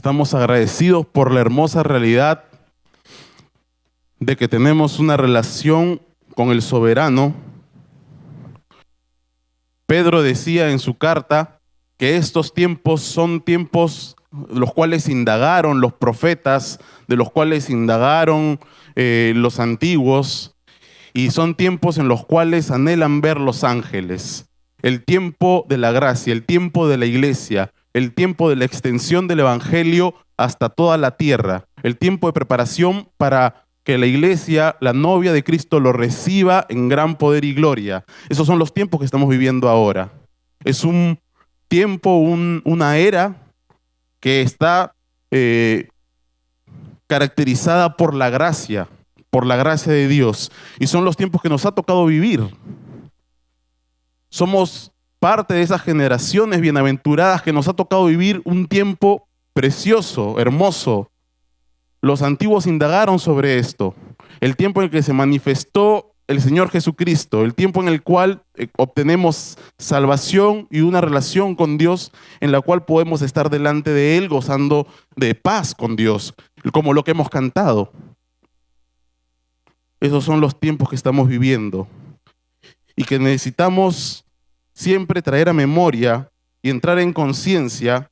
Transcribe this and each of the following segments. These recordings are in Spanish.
Estamos agradecidos por la hermosa realidad de que tenemos una relación con el soberano. Pedro decía en su carta que estos tiempos son tiempos los cuales indagaron los profetas, de los cuales indagaron los antiguos, y son tiempos en los cuales anhelan ver los ángeles. El tiempo de la gracia, el tiempo de la iglesia, el tiempo de la extensión del evangelio hasta toda la tierra, el tiempo de preparación para que la iglesia, la novia de Cristo, lo reciba en gran poder y gloria. Esos son los tiempos que estamos viviendo ahora. Es un tiempo, una era que está caracterizada por la gracia de Dios. Y son los tiempos que nos ha tocado vivir. Somos parte de esas generaciones bienaventuradas que nos ha tocado vivir un tiempo precioso, hermoso. Los antiguos indagaron sobre esto. El tiempo en el que se manifestó el Señor Jesucristo, el tiempo en el cual obtenemos salvación y una relación con Dios en la cual podemos estar delante de Él gozando de paz con Dios, como lo que hemos cantado. Esos son los tiempos que estamos viviendo y que necesitamos siempre traer a memoria y entrar en conciencia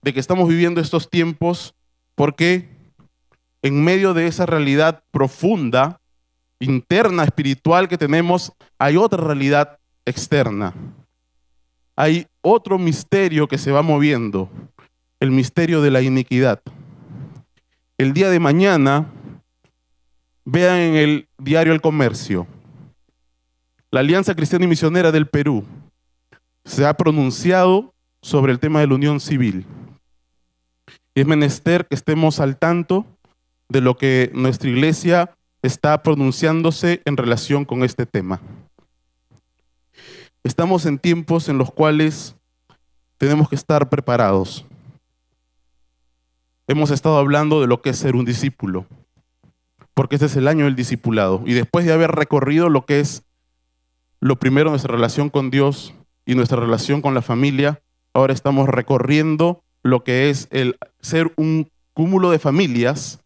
de que estamos viviendo estos tiempos porque en medio de esa realidad profunda, interna, espiritual que tenemos, hay otra realidad externa. Hay otro misterio que se va moviendo, el misterio de la iniquidad. El día de mañana, vean en el diario El Comercio, la Alianza Cristiana y Misionera del Perú se ha pronunciado sobre el tema de la unión civil. Es menester que estemos al tanto de lo que nuestra iglesia está pronunciándose en relación con este tema. Estamos en tiempos en los cuales tenemos que estar preparados. Hemos estado hablando de lo que es ser un discípulo, porque este es el año del discipulado. Y después de haber recorrido lo que es lo primero, nuestra relación con Dios y nuestra relación con la familia, ahora estamos recorriendo lo que es el ser un cúmulo de familias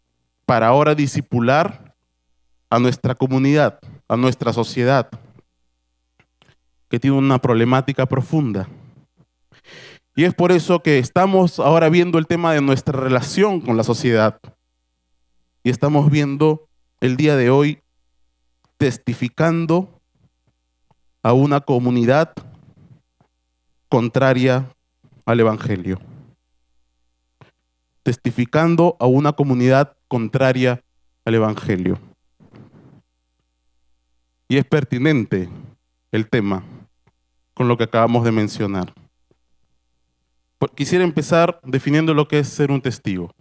para ahora discipular a nuestra comunidad, a nuestra sociedad, que tiene una problemática profunda. Y es por eso que estamos ahora viendo el tema de nuestra relación con la sociedad. Y estamos viendo el día de hoy testificando a una comunidad contraria al Evangelio. Testificando a una comunidad contraria al Evangelio. Y es pertinente el tema con lo que acabamos de mencionar. Quisiera empezar definiendo lo que es ser un testigo.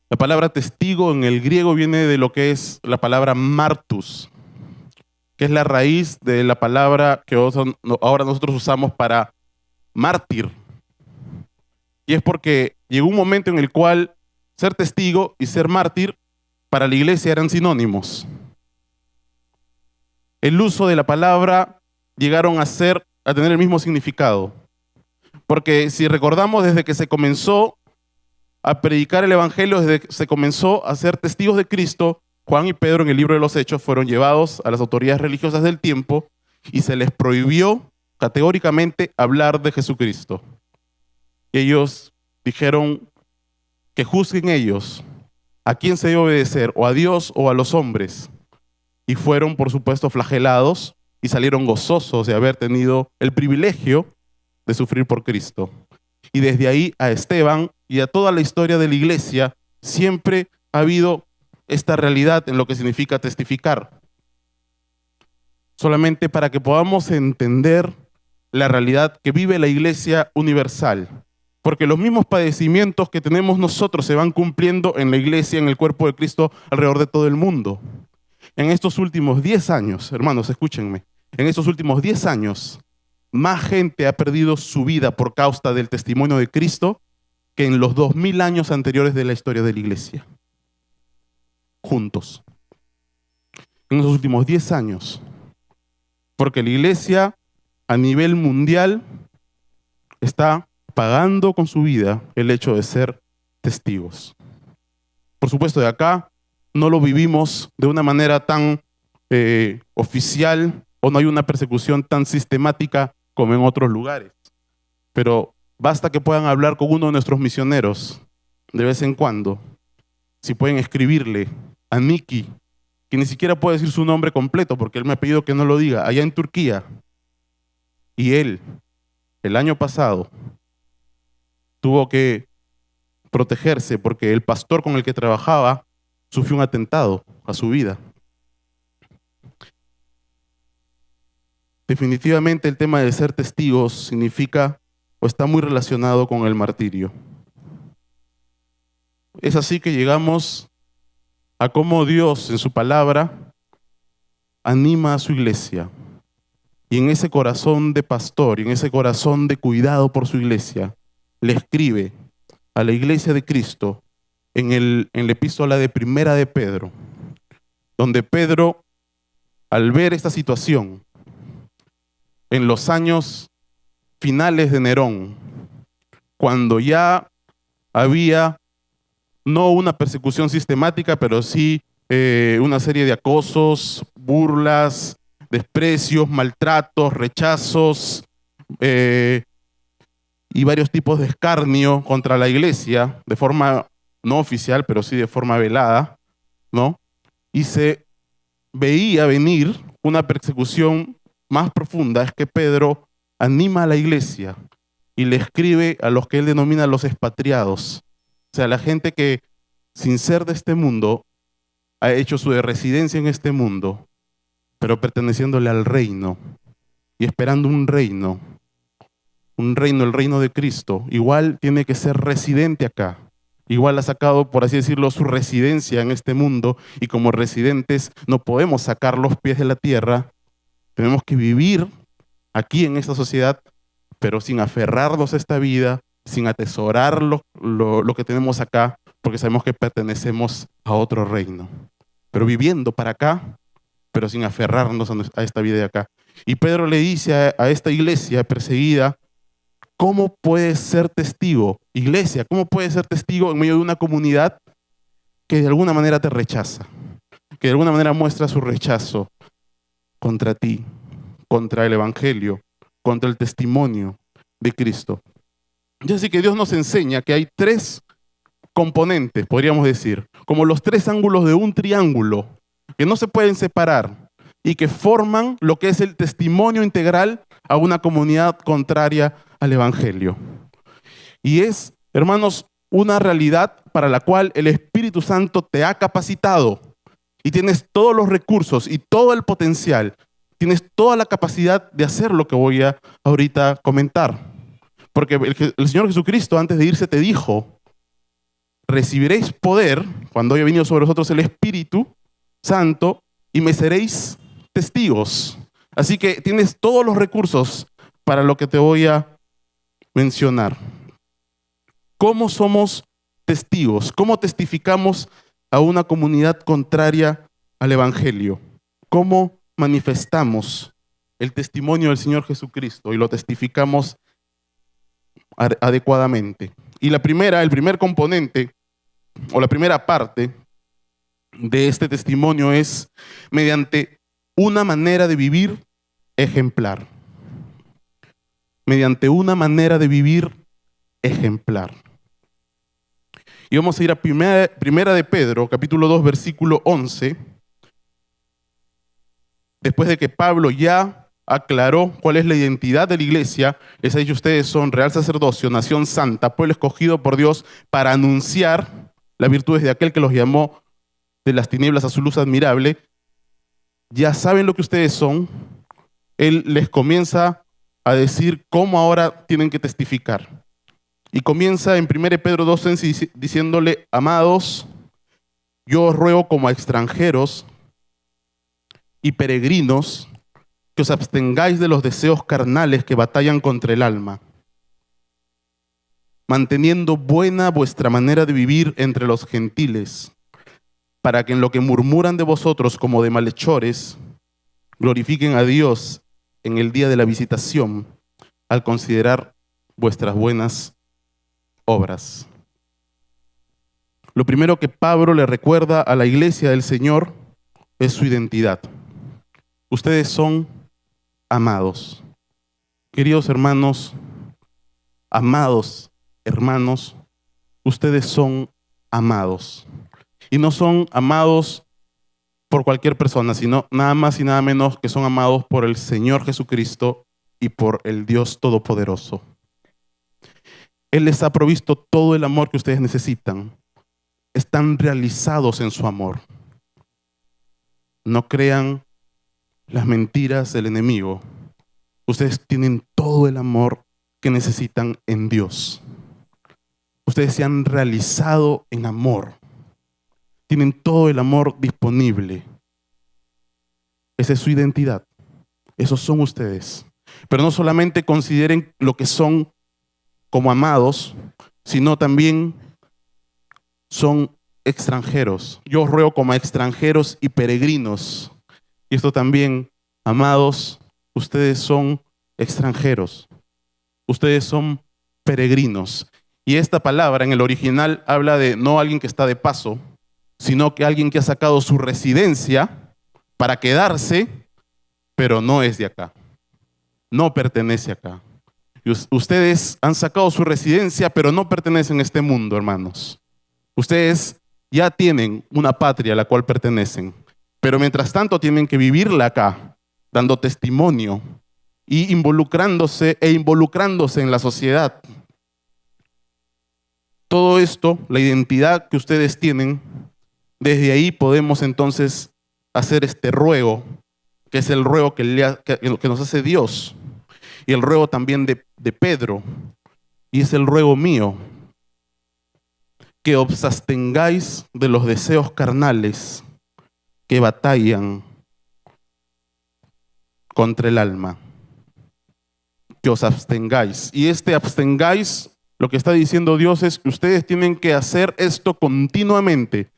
La palabra testigo en el griego viene de lo que es la palabra martus, que es la raíz de la palabra que ahora nosotros usamos para mártir. Y es porque llegó un momento en el cual ser testigo y ser mártir para la iglesia eran sinónimos. El uso de la palabra llegaron a tener el mismo significado. Porque si recordamos, desde que se comenzó a predicar el evangelio, desde que se comenzó a ser testigos de Cristo, Juan y Pedro en el libro de los Hechos fueron llevados a las autoridades religiosas del tiempo y se les prohibió categóricamente hablar de Jesucristo. Ellos dijeron que juzguen ellos a quién se debe obedecer, o a Dios o a los hombres. Y fueron, por supuesto, flagelados y salieron gozosos de haber tenido el privilegio de sufrir por Cristo. Y desde ahí a Esteban y a toda la historia de la iglesia siempre ha habido esta realidad en lo que significa testificar. Solamente para que podamos entender la realidad que vive la iglesia universal. Porque los mismos padecimientos que tenemos nosotros se van cumpliendo en la iglesia, en el cuerpo de Cristo, alrededor de todo el mundo. En estos últimos 10 años, hermanos, escúchenme, en estos últimos 10 años, más gente ha perdido su vida por causa del testimonio de Cristo que en los 2000 años anteriores de la historia de la iglesia. Juntos. En los últimos 10 años. Porque la iglesia a nivel mundial está pagando con su vida el hecho de ser testigos. Por supuesto, de acá no lo vivimos de una manera tan oficial, o no hay una persecución tan sistemática como en otros lugares. Pero basta que puedan hablar con uno de nuestros misioneros de vez en cuando. Si pueden escribirle a Nicky, que ni siquiera puede decir su nombre completo porque él me ha pedido que no lo diga, allá en Turquía. Y él, el año pasado, tuvo que protegerse porque el pastor con el que trabajaba sufrió un atentado a su vida. Definitivamente el tema de ser testigos significa o está muy relacionado con el martirio. Es así que llegamos a cómo Dios en su palabra anima a su iglesia. Y en ese corazón de pastor, y en ese corazón de cuidado por su iglesia, le escribe a la iglesia de Cristo en la epístola de Primera de Pedro, donde Pedro, al ver esta situación, en los años finales de Nerón, cuando ya había no una persecución sistemática, pero sí una serie de acosos, burlas, desprecios, maltratos, rechazos y varios tipos de escarnio contra la iglesia, de forma no oficial, pero sí de forma velada, ¿no? Y se veía venir una persecución más profunda. Es que Pedro anima a la iglesia y le escribe a los que él denomina los expatriados, o sea, la gente que sin ser de este mundo ha hecho su residencia en este mundo, pero perteneciéndole al reino y esperando un reino, el reino de Cristo. Igual tiene que ser residente acá. Igual ha sacado, por así decirlo, su residencia en este mundo, y como residentes no podemos sacar los pies de la tierra. Tenemos que vivir aquí en esta sociedad, pero sin aferrarnos a esta vida, sin atesorar lo que tenemos acá, porque sabemos que pertenecemos a otro reino. Pero viviendo para acá, pero sin aferrarnos a esta vida de acá. Y Pedro le dice a esta iglesia perseguida: ¿cómo puedes ser testigo, iglesia? ¿Cómo puedes ser testigo en medio de una comunidad que de alguna manera te rechaza? Que de alguna manera muestra su rechazo contra ti, contra el evangelio, contra el testimonio de Cristo. Y así que Dios nos enseña que hay tres componentes, podríamos decir, como los tres ángulos de un triángulo, que no se pueden separar y que forman lo que es el testimonio integral a una comunidad contraria al evangelio. Y es, hermanos, una realidad para la cual el Espíritu Santo te ha capacitado y tienes todos los recursos y todo el potencial, tienes toda la capacidad de hacer lo que voy a ahorita comentar. Porque el Señor Jesucristo, antes de irse, te dijo: recibiréis poder cuando haya venido sobre vosotros el Espíritu Santo y me seréis testigos. Así que tienes todos los recursos para lo que te voy a mencionar. ¿Cómo somos testigos? ¿Cómo testificamos a una comunidad contraria al evangelio? ¿Cómo manifestamos el testimonio del Señor Jesucristo y lo testificamos adecuadamente? Y el primer componente o la primera parte de este testimonio es mediante una manera de vivir ejemplar. Mediante una manera de vivir ejemplar. Y vamos a ir a primera de Pedro, capítulo 2, versículo 11. Después de que Pablo ya aclaró cuál es la identidad de la iglesia, les ha dicho: ustedes son real sacerdocio, nación santa, pueblo escogido por Dios para anunciar las virtudes de aquel que los llamó de las tinieblas a su luz admirable. Ya saben lo que ustedes son. Él les comienza a decir cómo ahora tienen que testificar. Y comienza en 1 Pedro 2:11 diciéndole: amados, yo os ruego como a extranjeros y peregrinos que os abstengáis de los deseos carnales que batallan contra el alma, manteniendo buena vuestra manera de vivir entre los gentiles, para que en lo que murmuran de vosotros como de malhechores, glorifiquen a Dios en el día de la visitación, al considerar vuestras buenas obras. Lo primero que Pablo le recuerda a la iglesia del Señor es su identidad. Ustedes son amados. Queridos hermanos, amados hermanos, ustedes son amados. Y no son amados por cualquier persona, sino nada más y nada menos que son amados por el Señor Jesucristo y por el Dios Todopoderoso. Él les ha provisto todo el amor que ustedes necesitan. Están realizados en su amor. No crean las mentiras del enemigo. Ustedes tienen todo el amor que necesitan en Dios. Ustedes se han realizado en amor. Tienen todo el amor disponible. Esa es su identidad. Esos son ustedes. Pero no solamente consideren lo que son como amados, sino también son extranjeros. Yo os ruego como a extranjeros y peregrinos. Y esto también, amados, ustedes son extranjeros. Ustedes son peregrinos. Y esta palabra en el original habla de no alguien que está de paso, sino que alguien que ha sacado su residencia para quedarse, pero no es de acá. No pertenece acá. Ustedes han sacado su residencia, pero no pertenecen a este mundo, hermanos. Ustedes ya tienen una patria a la cual pertenecen, pero mientras tanto tienen que vivirla acá, dando testimonio y involucrándose en la sociedad. Todo esto, la identidad que ustedes tienen, desde ahí podemos entonces hacer este ruego, que es el ruego que nos hace Dios, y el ruego también de Pedro, y es el ruego mío, que os abstengáis de los deseos carnales que batallan contra el alma. Que os abstengáis. Y este abstengáis, lo que está diciendo Dios es que ustedes tienen que hacer esto continuamente,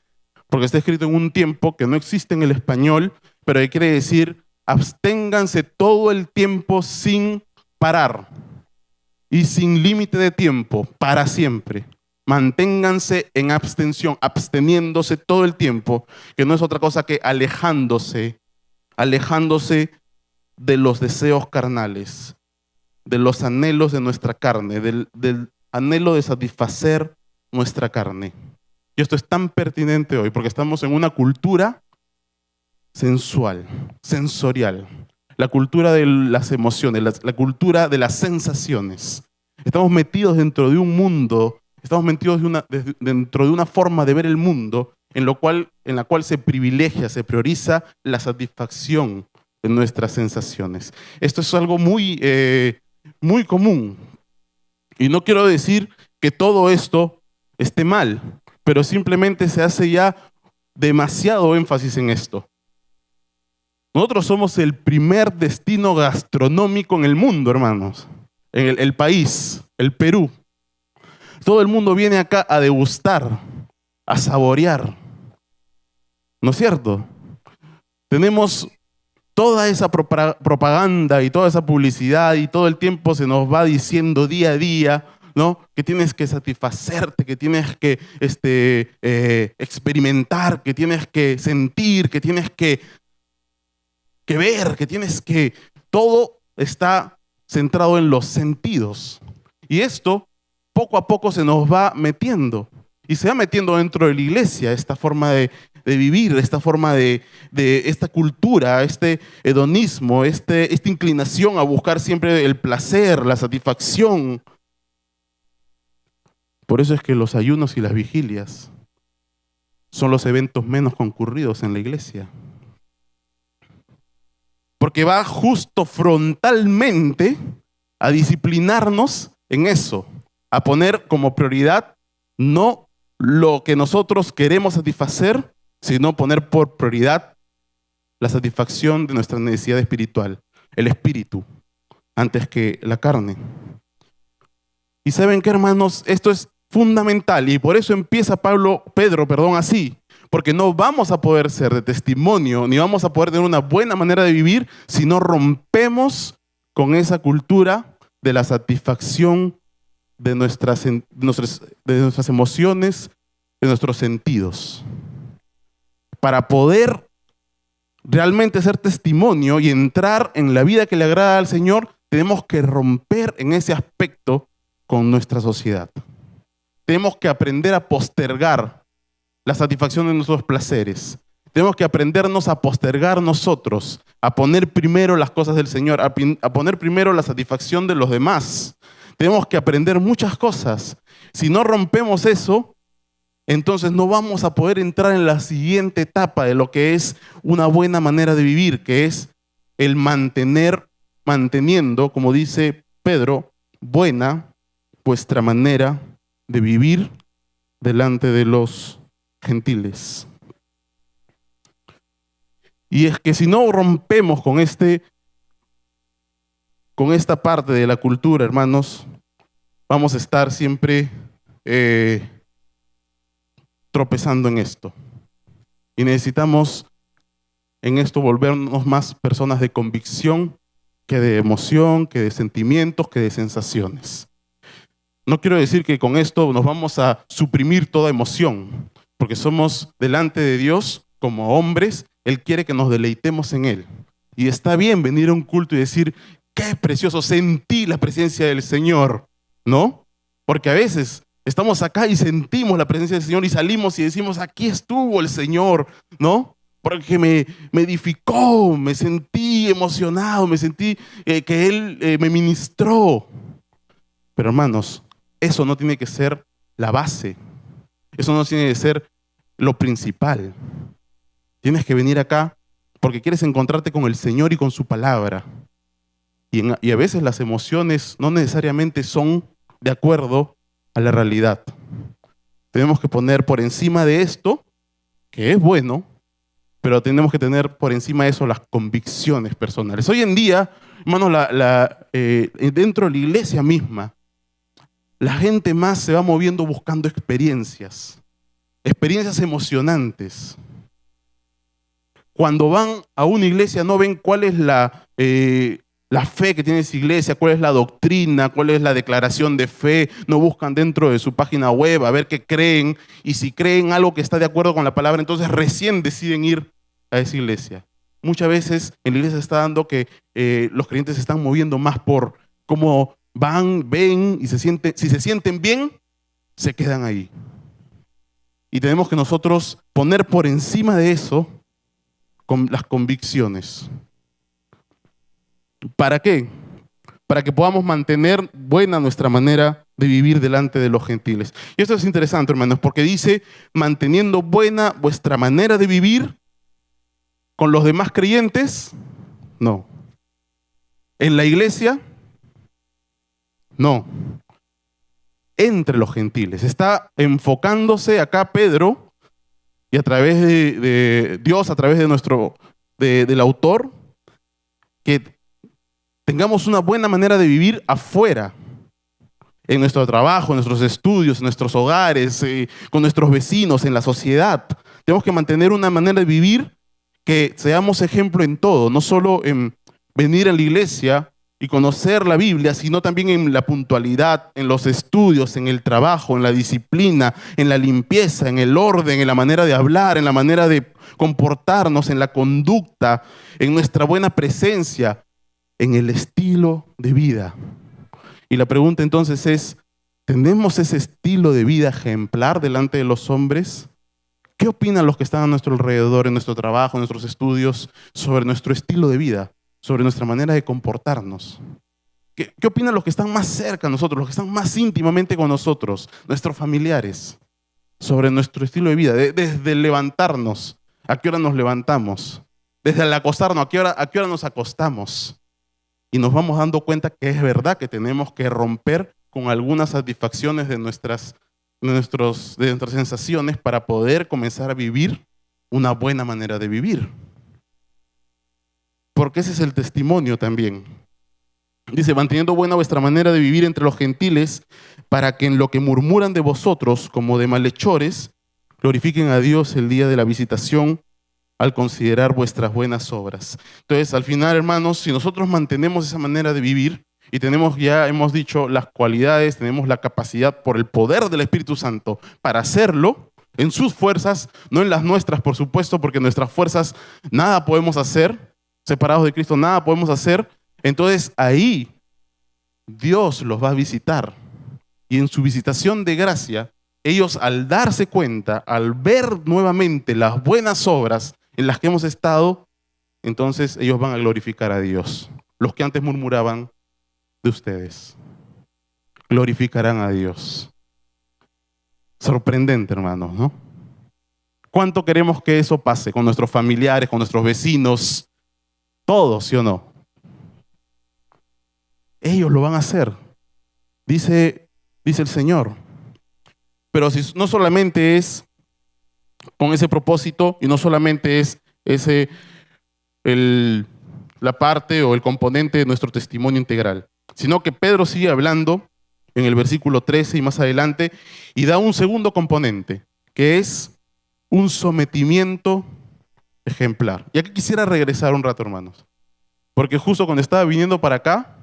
porque está escrito en un tiempo que no existe en el español, pero que quiere decir absténganse todo el tiempo sin parar y sin límite de tiempo, para siempre. Manténganse en abstención, absteniéndose todo el tiempo, que no es otra cosa que alejándose de los deseos carnales, de los anhelos de nuestra carne, del anhelo de satisfacer nuestra carne. Y esto es tan pertinente hoy porque estamos en una cultura sensual, sensorial, la cultura de las emociones, la cultura de las sensaciones. Estamos metidos dentro de un mundo, estamos metidos dentro de una forma de ver el mundo en la cual se privilegia, se prioriza la satisfacción de nuestras sensaciones. Esto es algo muy común. Y no quiero decir que todo esto esté mal, pero simplemente se hace ya demasiado énfasis en esto. Nosotros somos el primer destino gastronómico en el mundo, hermanos. En el país, el Perú. Todo el mundo viene acá a degustar, a saborear. ¿No es cierto? Tenemos toda esa propaganda y toda esa publicidad y todo el tiempo se nos va diciendo día a día, ¿no? Que tienes que satisfacerte, que tienes que experimentar, que tienes que sentir, que tienes que ver, que tienes que... Todo está centrado en los sentidos. Y esto poco a poco se nos va metiendo. Y se va metiendo dentro de la iglesia esta forma de vivir, esta forma de esta cultura, este hedonismo, esta inclinación a buscar siempre el placer, la satisfacción. Por eso es que los ayunos y las vigilias son los eventos menos concurridos en la iglesia. Porque va justo frontalmente a disciplinarnos en eso, a poner como prioridad no lo que nosotros queremos satisfacer, sino poner por prioridad la satisfacción de nuestra necesidad espiritual, el espíritu, antes que la carne. Y ¿saben qué, hermanos? Esto es fundamental y por eso empieza Pedro, así. Porque no vamos a poder ser de testimonio, ni vamos a poder tener una buena manera de vivir si no rompemos con esa cultura de la satisfacción de nuestras emociones, de nuestros sentidos. Para poder realmente ser testimonio y entrar en la vida que le agrada al Señor, tenemos que romper en ese aspecto con nuestra sociedad. Tenemos que aprender a postergar la satisfacción de nuestros placeres. Tenemos que aprendernos a postergar nosotros, a poner primero las cosas del Señor, a poner primero la satisfacción de los demás. Tenemos que aprender muchas cosas. Si no rompemos eso, entonces no vamos a poder entrar en la siguiente etapa de lo que es una buena manera de vivir, que es el manteniendo, como dice Pedro, buena vuestra manera de vivir delante de los gentiles. Y es que si no rompemos con esta parte de la cultura, hermanos, vamos a estar siempre tropezando en esto. Y necesitamos en esto volvernos más personas de convicción que de emoción, que de sentimientos, que de sensaciones. No quiero decir que con esto nos vamos a suprimir toda emoción, porque somos delante de Dios como hombres. Él quiere que nos deleitemos en Él. Y está bien venir a un culto y decir, qué precioso, sentí la presencia del Señor, ¿no? Porque a veces estamos acá y sentimos la presencia del Señor y salimos y decimos, aquí estuvo el Señor, ¿no? Porque me edificó, me sentí emocionado, me sentí que Él me ministró. Pero hermanos, eso no tiene que ser la base. Eso no tiene que ser lo principal. Tienes que venir acá porque quieres encontrarte con el Señor y con su palabra. Y a veces las emociones no necesariamente son de acuerdo a la realidad. Tenemos que poner por encima de esto, que es bueno, pero tenemos que tener por encima de eso las convicciones personales. Hoy en día, hermanos, dentro de la iglesia misma, la gente más se va moviendo buscando experiencias emocionantes. Cuando van a una iglesia no ven cuál es la fe que tiene esa iglesia, cuál es la doctrina, cuál es la declaración de fe. No buscan dentro de su página web a ver qué creen, y si creen algo que está de acuerdo con la palabra, entonces recién deciden ir a esa iglesia. Muchas veces en la iglesia se está dando que los creyentes se están moviendo más por cómo van, ven y si se sienten bien, se quedan ahí. Y tenemos que nosotros poner por encima de eso con las convicciones. ¿Para qué? Para que podamos mantener buena nuestra manera de vivir delante de los gentiles. Y esto es interesante, hermanos, porque dice, manteniendo buena vuestra manera de vivir con los demás creyentes. No. En la iglesia. No. Entre los gentiles. Está enfocándose acá Pedro, y a través de Dios, a través del autor, que tengamos una buena manera de vivir afuera, en nuestro trabajo, en nuestros estudios, en nuestros hogares, con nuestros vecinos, en la sociedad. Tenemos que mantener una manera de vivir que seamos ejemplo en todo, no solo en venir a la iglesia y conocer la Biblia, sino también en la puntualidad, en los estudios, en el trabajo, en la disciplina, en la limpieza, en el orden, en la manera de hablar, en la manera de comportarnos, en la conducta, en nuestra buena presencia, en el estilo de vida. Y la pregunta entonces es, ¿tenemos ese estilo de vida ejemplar delante de los hombres? ¿Qué opinan los que están a nuestro alrededor, en nuestro trabajo, en nuestros estudios, sobre nuestro estilo de vida, sobre nuestra manera de comportarnos? ¿Qué opinan los que están más cerca de nosotros, los que están más íntimamente con nosotros, nuestros familiares, sobre nuestro estilo de vida? Desde el levantarnos, ¿a qué hora nos levantamos? Desde el acostarnos, ¿a qué hora nos acostamos? Y nos vamos dando cuenta que es verdad que tenemos que romper con algunas satisfacciones de nuestras sensaciones para poder comenzar a vivir una buena manera de vivir. Porque ese es el testimonio también. Dice, manteniendo buena vuestra manera de vivir entre los gentiles, para que en lo que murmuran de vosotros como de malhechores, glorifiquen a Dios el día de la visitación, al considerar vuestras buenas obras. Entonces, al final, hermanos, si nosotros mantenemos esa manera de vivir, y tenemos, ya hemos dicho, las cualidades, tenemos la capacidad por el poder del Espíritu Santo para hacerlo en sus fuerzas, no en las nuestras, por supuesto, porque nuestras fuerzas nada podemos hacer, separados de Cristo, nada podemos hacer. Entonces ahí Dios los va a visitar. Y en su visitación de gracia, ellos al darse cuenta, al ver nuevamente las buenas obras en las que hemos estado, entonces ellos van a glorificar a Dios. Los que antes murmuraban de ustedes glorificarán a Dios. Sorprendente, hermanos, ¿no? ¿Cuánto queremos que eso pase con nuestros familiares, con nuestros vecinos? Todos, ¿sí o no? Ellos lo van a hacer, dice el Señor. Pero si no solamente es con ese propósito y no solamente es la parte o el componente de nuestro testimonio integral, sino que Pedro sigue hablando en el versículo 13 y más adelante y da un segundo componente, que es un sometimiento ejemplar. Y aquí quisiera regresar un rato, hermanos, porque justo cuando estaba viniendo para acá,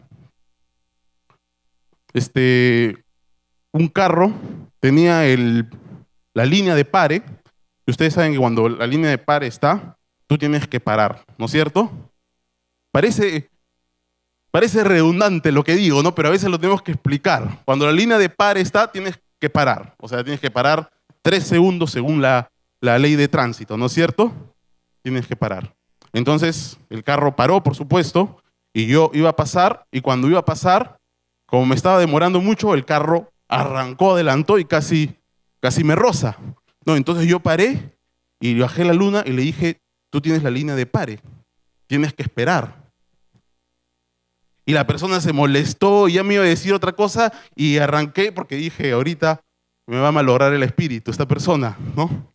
un carro tenía la línea de pare, y ustedes saben que cuando la línea de pare está, tú tienes que parar, ¿no es cierto? Parece redundante lo que digo, ¿no? Pero a veces lo tenemos que explicar. Cuando la línea de pare está, tienes que parar. O sea, tienes que parar 3 segundos según la ley de tránsito, ¿no es cierto? Tienes que parar. Entonces, el carro paró, por supuesto, y yo iba a pasar, y cuando iba a pasar, como me estaba demorando mucho, el carro arrancó, adelantó y casi me roza. No, entonces yo paré y bajé la luna y le dije, tú tienes la línea de pare, tienes que esperar. Y la persona se molestó y ya me iba a decir otra cosa y arranqué porque dije, ahorita me va a malograr el espíritu esta persona, ¿no?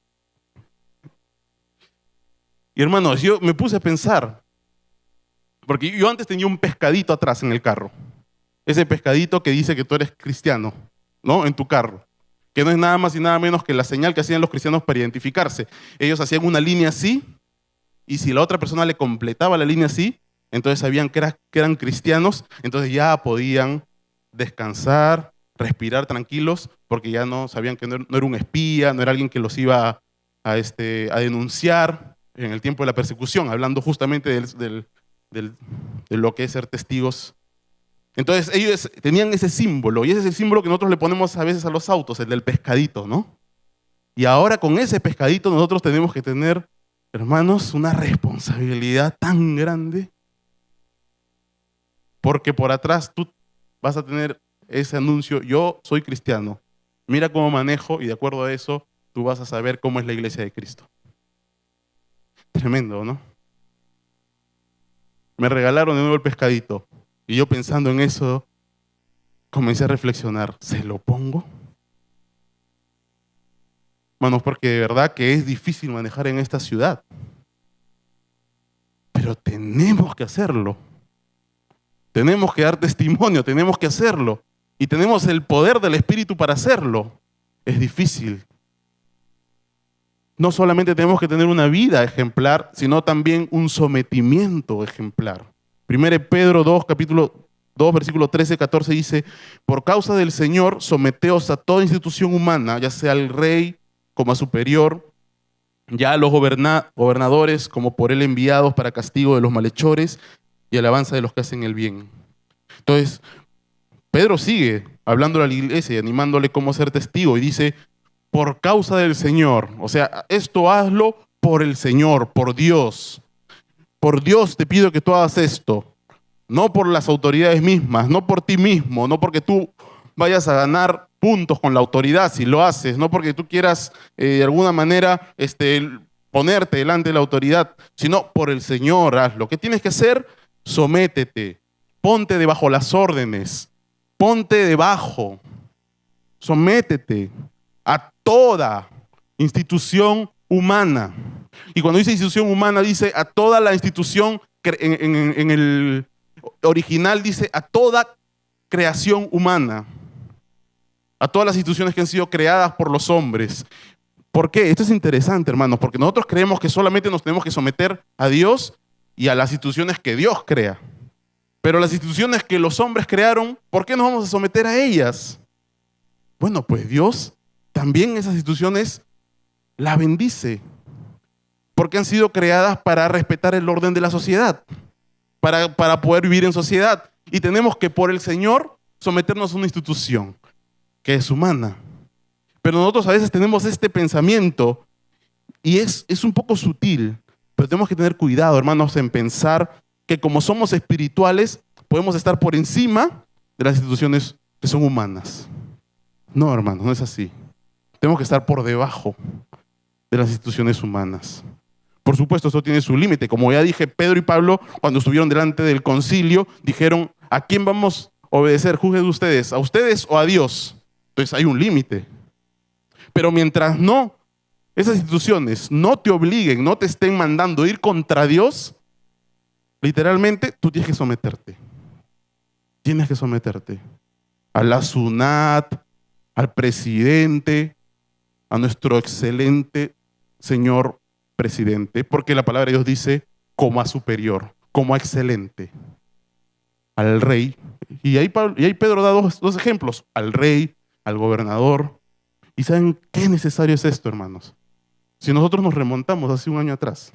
Y hermanos, yo me puse a pensar, porque yo antes tenía un pescadito atrás en el carro. Ese pescadito que dice que tú eres cristiano, ¿no? En tu carro. Que no es nada más y nada menos que la señal que hacían los cristianos para identificarse. Ellos hacían una línea así, y si la otra persona le completaba la línea así, entonces sabían que eran cristianos, entonces ya podían descansar, respirar tranquilos, porque ya no sabían que no era un espía, no era alguien que los iba a denunciar en el tiempo de la persecución, hablando justamente de lo que es ser testigos. Entonces ellos tenían ese símbolo, y ese es el símbolo que nosotros le ponemos a veces a los autos, el del pescadito, ¿no? Y ahora con ese pescadito nosotros tenemos que tener, hermanos, una responsabilidad tan grande, porque por atrás tú vas a tener ese anuncio, yo soy cristiano, mira cómo manejo, y de acuerdo a eso tú vas a saber cómo es la iglesia de Cristo. Tremendo, ¿no? Me regalaron de nuevo el pescadito. Y yo pensando en eso, comencé a reflexionar, ¿se lo pongo? Hermanos, porque de verdad que es difícil manejar en esta ciudad. Pero tenemos que hacerlo. Tenemos que dar testimonio, tenemos que hacerlo. Y tenemos el poder del Espíritu para hacerlo. Es difícil. No solamente tenemos que tener una vida ejemplar, sino también un sometimiento ejemplar. 1 Pedro 2, capítulo 2, versículo 13, 14 dice, por causa del Señor, someteos a toda institución humana, ya sea al rey como a superior, ya a los gobernadores como por él enviados para castigo de los malhechores y alabanza de los que hacen el bien. Entonces, Pedro sigue hablándole a la iglesia y animándole cómo ser testigo y dice, por causa del Señor, o sea, esto hazlo por el Señor, por Dios. Por Dios te pido que tú hagas esto, no por las autoridades mismas, no por ti mismo, no porque tú vayas a ganar puntos con la autoridad si lo haces, no porque tú quieras de alguna manera ponerte delante de la autoridad, sino por el Señor hazlo. ¿Qué tienes que hacer? Sométete, ponte debajo las órdenes, ponte debajo, sométete a toda institución humana. Y cuando dice institución humana, dice a toda la institución, en el original dice a toda creación humana, a todas las instituciones que han sido creadas por los hombres. ¿Por qué? Esto es interesante, hermanos, porque nosotros creemos que solamente nos tenemos que someter a Dios y a las instituciones que Dios crea. Pero las instituciones que los hombres crearon, ¿por qué nos vamos a someter a ellas? Bueno, pues Dios también esas instituciones las bendice, porque han sido creadas para respetar el orden de la sociedad, para poder vivir en sociedad. Y tenemos que, por el Señor, someternos a una institución que es humana. Pero nosotros a veces tenemos este pensamiento y es un poco sutil, pero tenemos que tener cuidado, hermanos, en pensar que como somos espirituales, podemos estar por encima de las instituciones que son humanas. No, hermanos, no es así. Tenemos que estar por debajo de las instituciones humanas. Por supuesto, eso tiene su límite. Como ya dije, Pedro y Pablo, cuando estuvieron delante del concilio, dijeron, ¿a quién vamos a obedecer? Juzguen ustedes, ¿a ustedes o a Dios? Entonces hay un límite. Pero mientras no, esas instituciones no te obliguen, no te estén mandando ir contra Dios, literalmente tú tienes que someterte. Tienes que someterte a la SUNAT, al presidente, a nuestro excelente señor presidente, porque la palabra de Dios dice como a superior, como a excelente, al rey. Y ahí Pedro da dos ejemplos, al rey, al gobernador. ¿Y saben qué necesario es esto, hermanos? Si nosotros nos remontamos hace un año atrás,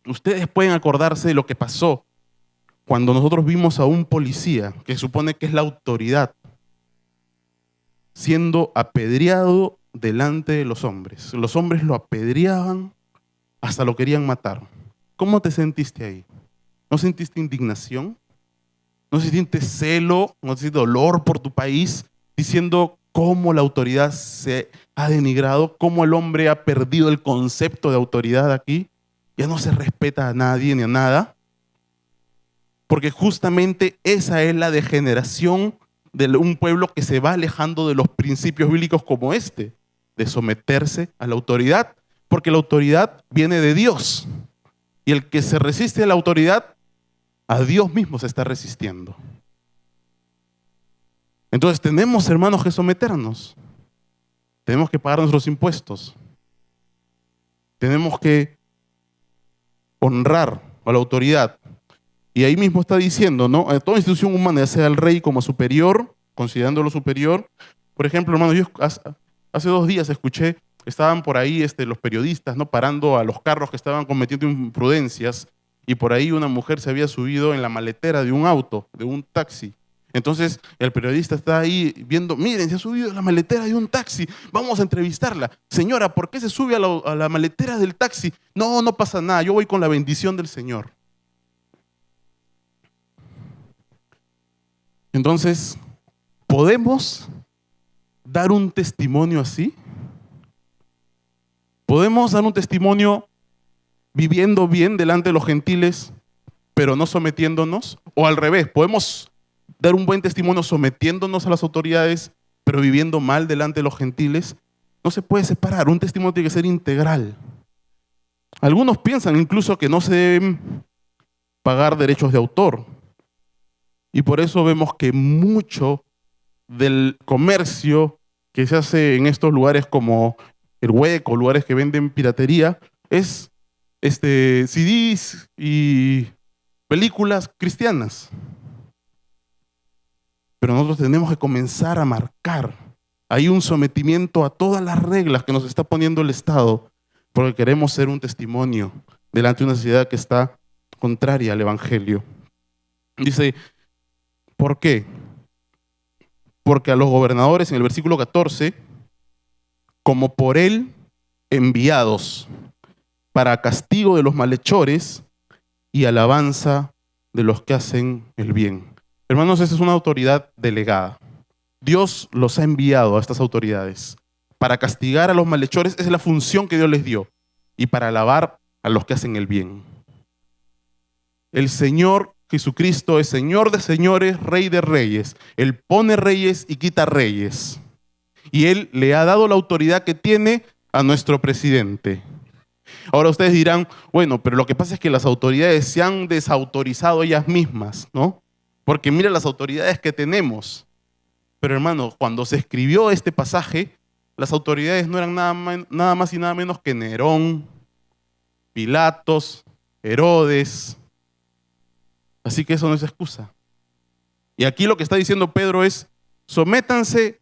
ustedes pueden acordarse de lo que pasó cuando nosotros vimos a un policía, que supone que es la autoridad, siendo apedreado delante de los hombres. Los hombres lo apedreaban, hasta lo querían matar. ¿Cómo te sentiste ahí? ¿No sentiste indignación? ¿No sentiste celo? ¿No sentiste dolor por tu país? Diciendo cómo la autoridad se ha denigrado, cómo el hombre ha perdido el concepto de autoridad aquí. Ya no se respeta a nadie ni a nada. Porque justamente esa es la degeneración de un pueblo que se va alejando de los principios bíblicos como este, de someterse a la autoridad, porque la autoridad viene de Dios. Y el que se resiste a la autoridad, a Dios mismo se está resistiendo. Entonces tenemos, hermanos, que someternos. Tenemos que pagar nuestros impuestos. Tenemos que honrar a la autoridad. Y ahí mismo está diciendo, ¿no? A toda institución humana, ya sea el rey como superior, considerándolo superior. Por ejemplo, hermanos, yo hace 2 días escuché, estaban por ahí los periodistas, ¿no? Parando a los carros que estaban cometiendo imprudencias, y por ahí una mujer se había subido en la maletera de un auto, de un taxi. Entonces el periodista está ahí viendo, miren, se ha subido en la maletera de un taxi, vamos a entrevistarla. Señora, ¿por qué se sube a la maletera del taxi? No, no pasa nada, yo voy con la bendición del Señor. Entonces, ¿podemos dar un testimonio así? ¿Podemos dar un testimonio viviendo bien delante de los gentiles, pero no sometiéndonos? O al revés, ¿podemos dar un buen testimonio sometiéndonos a las autoridades, pero viviendo mal delante de los gentiles? No se puede separar, un testimonio tiene que ser integral. Algunos piensan incluso que no se deben pagar derechos de autor. Y por eso vemos que mucho del comercio que se hace en estos lugares como El Hueco, lugares que venden piratería, es CDs y películas cristianas. Pero nosotros tenemos que comenzar a marcar ahí un sometimiento a todas las reglas que nos está poniendo el Estado, porque queremos ser un testimonio delante de una sociedad que está contraria al Evangelio. Dice, ¿por qué? Porque a los gobernadores, en el versículo 14, como por él enviados para castigo de los malhechores y alabanza de los que hacen el bien. Hermanos, esta es una autoridad delegada. Dios los ha enviado a estas autoridades para castigar a los malhechores, esa es la función que Dios les dio, y para alabar a los que hacen el bien. El Señor Jesucristo es Señor de señores, Rey de reyes. Él pone reyes y quita reyes. Y Él le ha dado la autoridad que tiene a nuestro presidente. Ahora ustedes dirán, bueno, pero lo que pasa es que las autoridades se han desautorizado ellas mismas, ¿no? Porque mira las autoridades que tenemos. Pero hermano, cuando se escribió este pasaje, las autoridades no eran nada más y nada menos que Nerón, Pilatos, Herodes. Así que eso no es excusa. Y aquí lo que está diciendo Pedro es, sométanse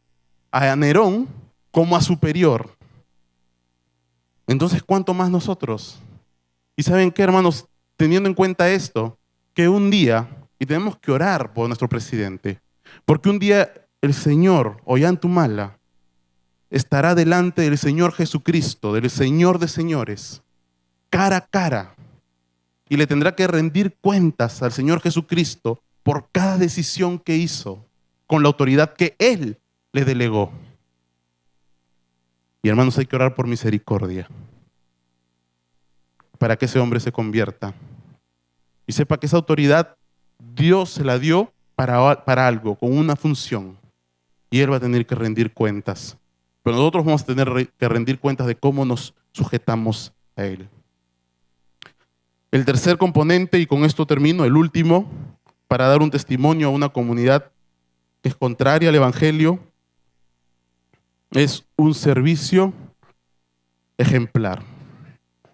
a Nerón como a superior. Entonces, ¿cuánto más nosotros? Y ¿saben qué, hermanos? Teniendo en cuenta esto, que un día, y tenemos que orar por nuestro presidente, porque un día el Señor, Ollantaytamala, estará delante del Señor Jesucristo, del Señor de señores, cara a cara, y le tendrá que rendir cuentas al Señor Jesucristo por cada decisión que hizo, con la autoridad que Él le delegó. Y hermanos, hay que orar por misericordia, para que ese hombre se convierta y sepa que esa autoridad Dios se la dio para algo, con una función, y Él va a tener que rendir cuentas. Pero nosotros vamos a tener que rendir cuentas de cómo nos sujetamos a Él. El tercer componente, y con esto termino, el último, para dar un testimonio a una comunidad que es contraria al Evangelio, es un servicio ejemplar.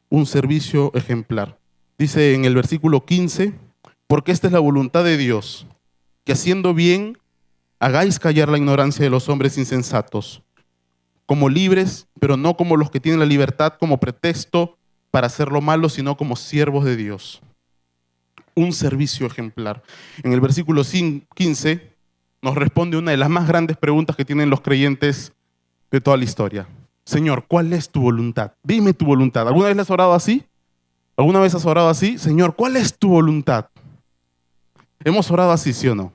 Un servicio ejemplar. Dice en el versículo 15, porque esta es la voluntad de Dios, que haciendo bien hagáis callar la ignorancia de los hombres insensatos, como libres, pero no como los que tienen la libertad como pretexto para hacer lo malo, sino como siervos de Dios. Un servicio ejemplar. En el versículo 15 nos responde una de las más grandes preguntas que tienen los creyentes de toda la historia. Señor, ¿cuál es tu voluntad? Dime tu voluntad. ¿Alguna vez le has orado así? ¿Alguna vez has orado así? Señor, ¿cuál es tu voluntad? Hemos orado así, ¿sí o no?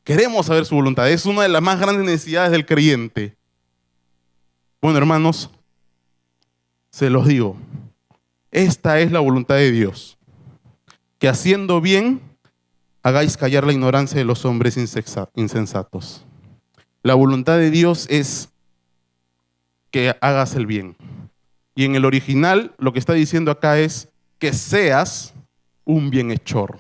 Queremos saber su voluntad. Es una de las más grandes necesidades del creyente. Bueno, hermanos, se los digo. Esta es la voluntad de Dios. Que haciendo bien, hagáis callar la ignorancia de los hombres insensatos. La voluntad de Dios es que hagas el bien. Y en el original lo que está diciendo acá es que seas un bienhechor.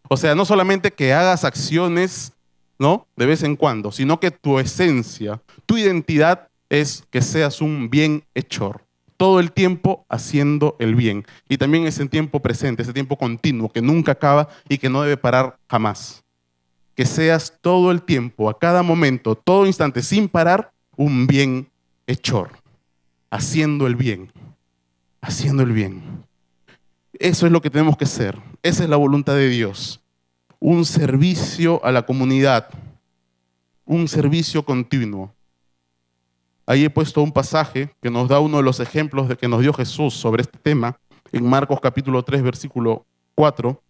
O sea, no solamente que hagas acciones, ¿no?, de vez en cuando, sino que tu esencia, tu identidad es que seas un bienhechor. Todo el tiempo haciendo el bien. Y también ese tiempo presente, ese tiempo continuo que nunca acaba y que no debe parar jamás. Que seas todo el tiempo, a cada momento, todo instante, sin parar, un bienhechor. Haciendo el bien. Haciendo el bien. Eso es lo que tenemos que ser. Esa es la voluntad de Dios. Un servicio a la comunidad. Un servicio continuo. Ahí he puesto un pasaje que nos da uno de los ejemplos de que nos dio Jesús sobre este tema, en Marcos capítulo 3, versículo 4,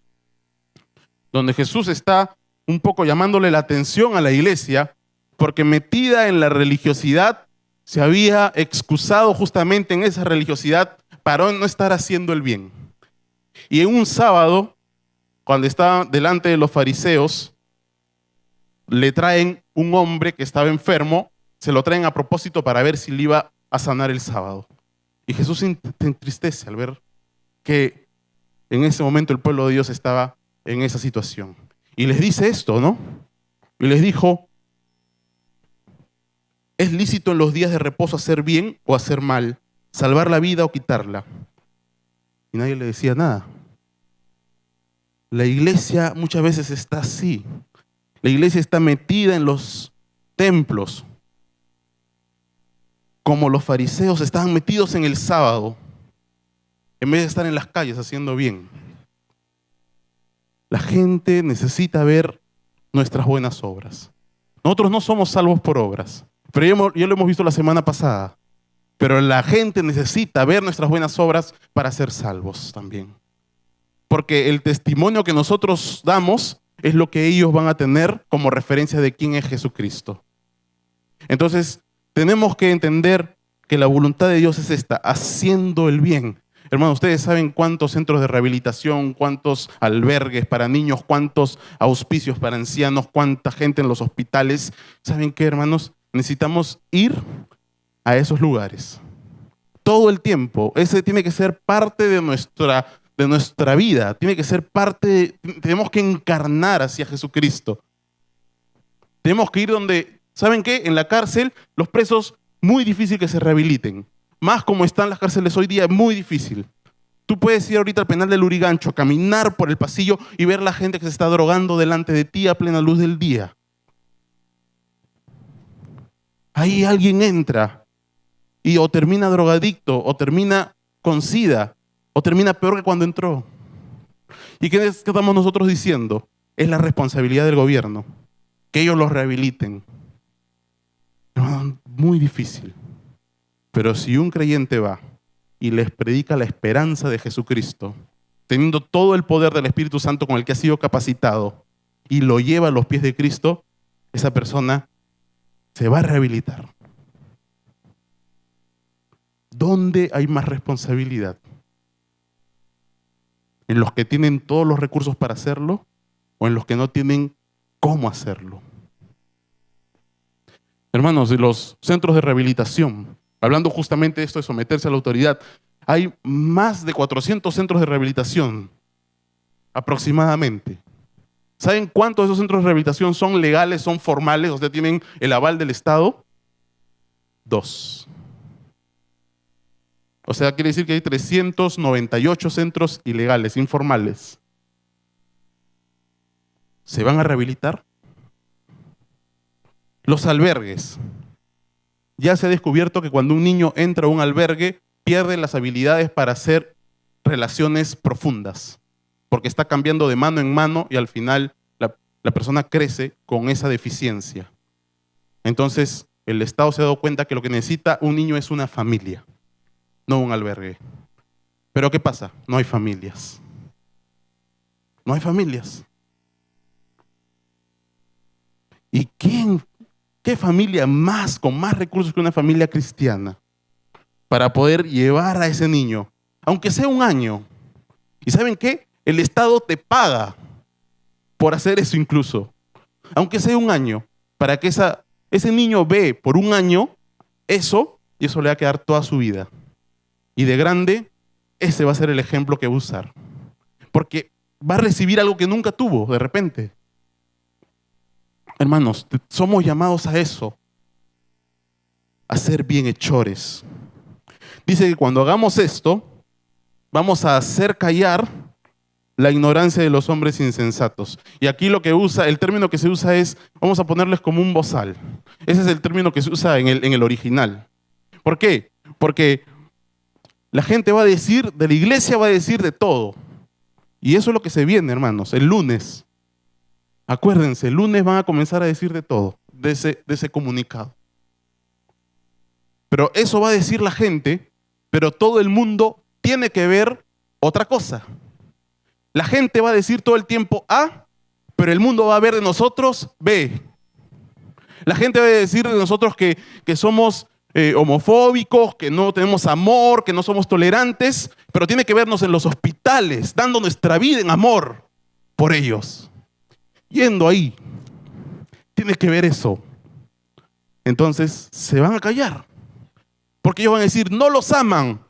donde Jesús está un poco llamándole la atención a la iglesia, porque metida en la religiosidad, se había excusado justamente en esa religiosidad para no estar haciendo el bien. Y en un sábado, cuando estaba delante de los fariseos, le traen un hombre que estaba enfermo, se lo traen a propósito para ver si le iba a sanar el sábado. Y Jesús se entristece al ver que en ese momento el pueblo de Dios estaba en esa situación. Y les dice esto, ¿no? Y les dijo, ¿es lícito en los días de reposo hacer bien o hacer mal? ¿Salvar la vida o quitarla? Y nadie le decía nada. La iglesia muchas veces está así. La iglesia está metida en los templos, como los fariseos estaban metidos en el sábado, en vez de estar en las calles haciendo bien. La gente necesita ver nuestras buenas obras. Nosotros no somos salvos por obras, pero ya lo hemos visto la semana pasada. Pero la gente necesita ver nuestras buenas obras para ser salvos también. Porque el testimonio que nosotros damos es lo que ellos van a tener como referencia de quién es Jesucristo. Entonces, tenemos que entender que la voluntad de Dios es esta, haciendo el bien. Hermanos, ustedes saben cuántos centros de rehabilitación, cuántos albergues para niños, cuántos auspicios para ancianos, cuánta gente en los hospitales. ¿Saben qué, hermanos? Necesitamos ir a esos lugares. Todo el tiempo. Ese tiene que ser parte de nuestra vida. Tiene que ser parte, tenemos que encarnar hacia Jesucristo. Tenemos que ir donde, ¿saben qué? En la cárcel, los presos, muy difícil que se rehabiliten. Más como están las cárceles hoy día, muy difícil. Tú puedes ir ahorita al penal del Lurigancho, caminar por el pasillo y ver la gente que se está drogando delante de ti a plena luz del día. Ahí alguien entra y o termina drogadicto, o termina con SIDA, o termina peor que cuando entró. ¿Y qué estamos nosotros diciendo? Es la responsabilidad del gobierno, que ellos los rehabiliten. Muy difícil. Pero si un creyente va y les predica la esperanza de Jesucristo, teniendo todo el poder del Espíritu Santo con el que ha sido capacitado, y lo lleva a los pies de Cristo, esa persona se va a rehabilitar. ¿Dónde hay más responsabilidad? ¿En los que tienen todos los recursos para hacerlo o en los que no tienen cómo hacerlo? Hermanos, de los centros de rehabilitación, hablando justamente de esto de someterse a la autoridad, hay más de 400 centros de rehabilitación, aproximadamente. ¿Saben cuántos de esos centros de rehabilitación son legales, son formales, o sea, tienen el aval del Estado? 2. O sea, quiere decir que hay 398 centros ilegales, informales. ¿Se van a rehabilitar? Los albergues. Ya se ha descubierto que cuando un niño entra a un albergue, pierde las habilidades para hacer relaciones profundas, porque está cambiando de mano en mano y al final la persona crece con esa deficiencia. Entonces, el Estado se ha dado cuenta que lo que necesita un niño es una familia, no un albergue. Pero ¿qué pasa? No hay familias. No hay familias. ¿Y qué familia más, con más recursos que una familia cristiana, para poder llevar a ese niño, aunque sea un año? ¿Y saben qué? El Estado te paga por hacer eso incluso, aunque sea un año, para que ese niño ve por un año eso, y eso le va a quedar toda su vida. Y de grande, ese va a ser el ejemplo que va a usar. Porque va a recibir algo que nunca tuvo de repente. Hermanos, somos llamados a eso, a ser bienhechores. Dice que cuando hagamos esto, vamos a hacer callar la ignorancia de los hombres insensatos. Y aquí el término que se usa es, vamos a ponerles como un bozal. Ese es el término que se usa en el original. ¿Por qué? Porque la gente va a decir, de la iglesia va a decir de todo. Y eso es lo que se viene, hermanos, el lunes. Acuérdense, el lunes van a comenzar a decir de todo, de ese comunicado. Pero eso va a decir la gente, pero todo el mundo tiene que ver otra cosa. La gente va a decir todo el tiempo A, pero el mundo va a ver de nosotros B. La gente va a decir de nosotros que somos homofóbicos, que no tenemos amor, que no somos tolerantes, pero tiene que vernos en los hospitales, dando nuestra vida en amor por ellos. Yendo ahí, tiene que ver eso. Entonces se van a callar, porque ellos van a decir, no los aman,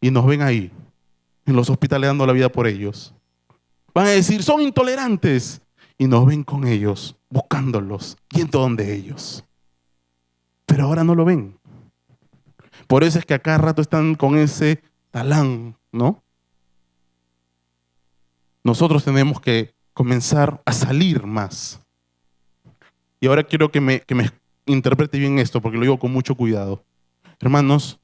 y nos ven ahí, en los hospitales dando la vida por ellos. Van a decir, son intolerantes, y nos ven con ellos, buscándolos, yendo donde ellos. Pero ahora no lo ven. Por eso es que a cada rato están con ese talán, ¿no? Nosotros tenemos que comenzar a salir más. Y ahora quiero que me interprete bien esto, porque lo digo con mucho cuidado. Hermanos,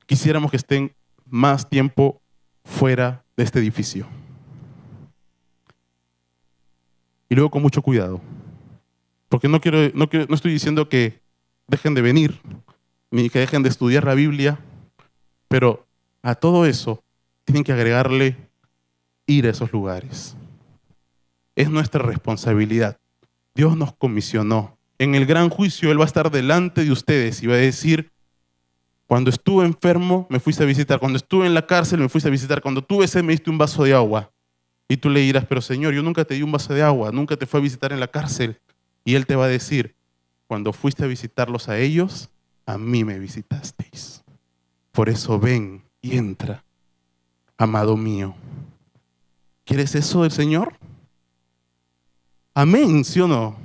quisiéramos que estén más tiempo fuera de este edificio. Y luego con mucho cuidado. Porque no estoy diciendo que dejen de venir, ni que dejen de estudiar la Biblia, pero a todo eso tienen que agregarle ir a esos lugares. Es nuestra responsabilidad. Dios nos comisionó. En el gran juicio Él va a estar delante de ustedes y va a decir, cuando estuve enfermo me fuiste a visitar, cuando estuve en la cárcel me fuiste a visitar, cuando tuve sed me diste un vaso de agua. Y tú le dirás, pero Señor, yo nunca te di un vaso de agua, nunca te fui a visitar en la cárcel. Y Él te va a decir, cuando fuiste a visitarlos a ellos, a mí me visitasteis. Por eso ven y entra, amado mío. ¿Quieres eso del Señor? Amén, ¿sí o no?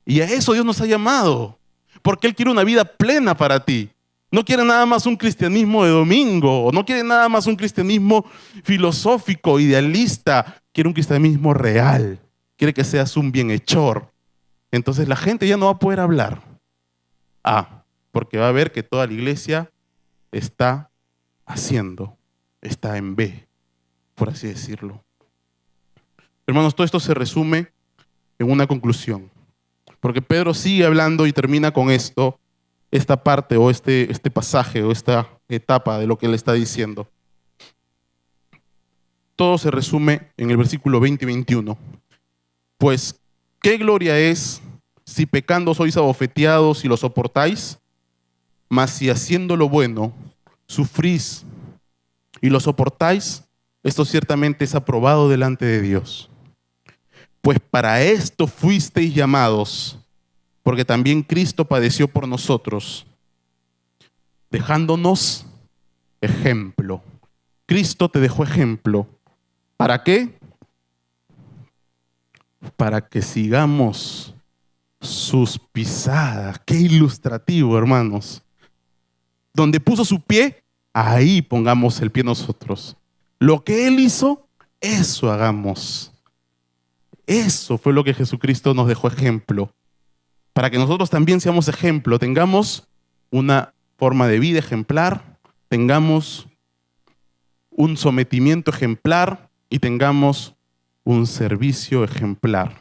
Y a eso Dios nos ha llamado, porque Él quiere una vida plena para ti. No quiere nada más un cristianismo de domingo, no quiere nada más un cristianismo filosófico, idealista, quiere un cristianismo real, quiere que seas un bienhechor. Entonces la gente ya no va a poder hablar. Porque va a ver que toda la iglesia está haciendo, está en B, por así decirlo. Hermanos, todo esto se resume en una conclusión, porque Pedro sigue hablando y termina con esto, esta parte o este pasaje o esta etapa de lo que él está diciendo. Todo se resume en el versículo 20 y 21. Pues, ¿qué gloria es si pecando sois abofeteados y lo soportáis? Mas si haciendo lo bueno sufrís y lo soportáis, esto ciertamente es aprobado delante de Dios. Pues para esto fuisteis llamados, porque también Cristo padeció por nosotros, dejándonos ejemplo. Cristo te dejó ejemplo. ¿Para qué? Para que sigamos sus pisadas. Qué ilustrativo, hermanos. Donde puso su pie, ahí pongamos el pie nosotros. Lo que Él hizo, eso hagamos. Eso fue lo que Jesucristo nos dejó ejemplo. Para que nosotros también seamos ejemplo, tengamos una forma de vida ejemplar, tengamos un sometimiento ejemplar y tengamos un servicio ejemplar.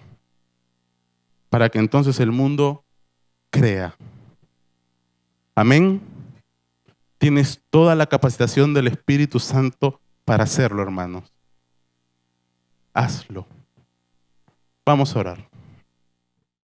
Para que entonces el mundo crea. Amén. Tienes toda la capacitación del Espíritu Santo para hacerlo, hermanos. Hazlo. Vamos a orar.